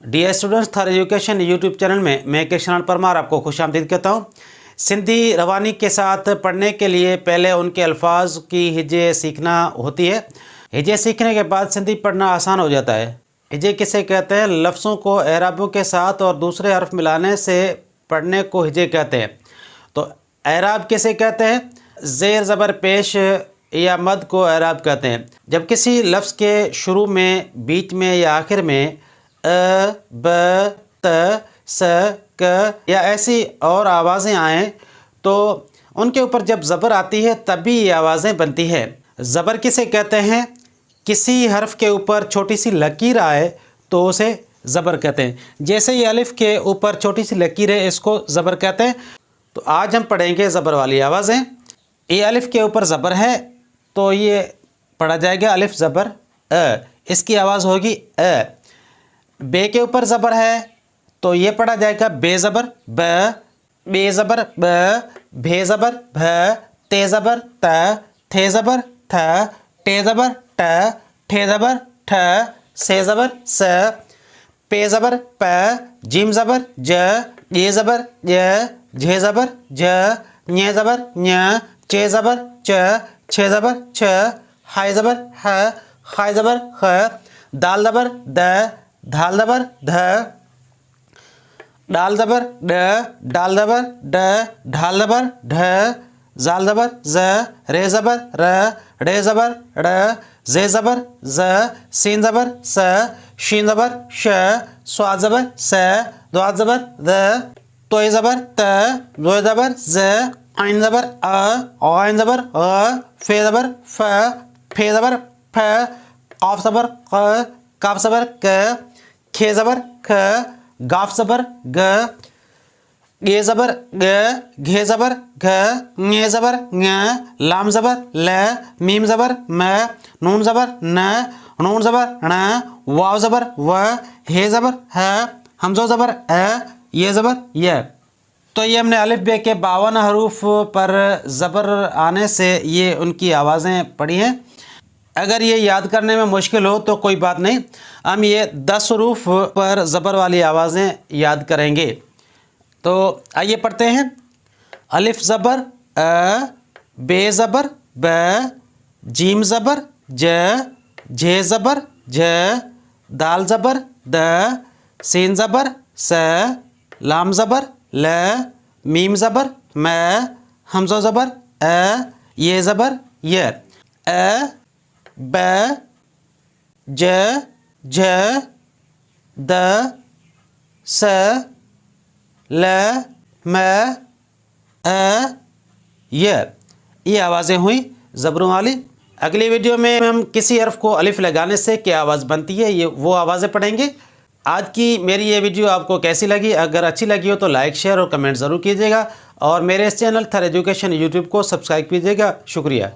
Dear students, थर education YouTube channel में मैं कृष्ण परमार आपको खुशामदीद कहता हूँ। सिंधी रवानी के साथ पढ़ने के लिए पहले उनके अल्फाज की हिज्जे सीखना होती है। हिज्जे सीखने के बाद सिंधी पढ़ना आसान हो जाता है। हिज्जे किसे कहते हैं? लफ्ज़ों को एराबों के साथ और दूसरे हर्फ मिलाने से पढ़ने को हिज्जे कहते हैं। तो एराब किसे कहते हैं? ज़ेर ज़बर पेश या मद को एराब कहते हैं। जब किसी लफ्ज़ के शुरू में, बीच में या आखिर में अ, ब, त, स, क या ऐसी और आवाज़ें आएँ तो उनके ऊपर जब ज़बर आती है तभी ये आवाज़ें बनती है। ज़बर किसे कहते हैं? किसी हर्फ के ऊपर छोटी सी लकीर आए तो उसे ज़बर कहते हैं। जैसे ये अलिफ़ के ऊपर छोटी सी लकीर है, इसको ज़बर कहते हैं। तो आज हम पढ़ेंगे ज़बर वाली आवाज़ें। ये अलिफ़ के ऊपर ज़बर है तो ये पढ़ा जाएगा अलिफ़ ज़बर अ, इसकी आवाज़ होगी अ। बे के ऊपर ज़बर है तो ये पढ़ा जाएगा बे ज़बर ब, बे ज़बर ब, भे ज़बर भ, ते ज़बर त, थे ज़बर थ, टे ज़बर ट, ठे ज़बर ठ, से ज़बर स, पे ज़बर प, जीम ज़बर ज, ये ज़बर य, झे ज़बर झ, ञे ज़बर ञ, चे ज़बर च, छे ज़बर छ, हाय ज़बर ह, खाय ज़बर ख, दाल ज़बर द, धाल ज़बर ध, डाल ज़बर ड, डाल ज़बर ड, ढाल ज़बर ढ, जाल ज़बर ज, रे ज़बर र, ड़े ज़बर ड़, जे ज़बर ज, सीन ज़बर स, शीन ज़बर श, स्वाद ज़बर स, द्वाद ज़बर द, तोय ज़बर त, जोय ज़बर ज, आइन ज़बर अ, आइन ज़बर अ, फे ज़बर फ, फे ज़बर फ, काफ ज़बर क, काफ ज़बर क, खे ज़बर ख, गाफ ज़बर ग, गे ज़बर ग, घे ज़बर घ, ङे ज़बर ङ, लाम ज़बर ल, मीम ज़बर म, नून ज़बर न, नून ज़बर ण, वाव ज़बर व, हे ज़बर ह, हमज़ो ज़बर अ, ये ज़बर य। तो ये हमने अलिफ बे के 52 हरूफ पर ज़बर आने से ये उनकी आवाज़ें पढ़ी हैं। अगर ये याद करने में मुश्किल हो तो कोई बात नहीं, हम ये 10 हरूफ पर ज़बर वाली आवाज़ें याद करेंगे। तो आइए पढ़ते हैं। अलिफ ज़बर अ, बे ज़बर ब, जीम ज़बर ज, झे ज़बर झ, दाल ज़बर द, सीन ज़बर स, लाम ज़बर ल, मीम ज़बर म, हमज़ो ज़बर अ, ये ज़बर य। अ, ब, ज, झ, द, स, ल, म, अ, ये आवाज़ें हुई ज़बरों वाली। अगली वीडियो में हम किसी हर्फ को अलिफ लगाने से क्या आवाज़ बनती है, ये वो आवाज़ें पढ़ेंगे। आज की मेरी ये वीडियो आपको कैसी लगी? अगर अच्छी लगी हो तो लाइक, शेयर और कमेंट ज़रूर कीजिएगा और मेरे इस चैनल थर एजुकेशन यूट्यूब को सब्सक्राइब कीजिएगा। शुक्रिया।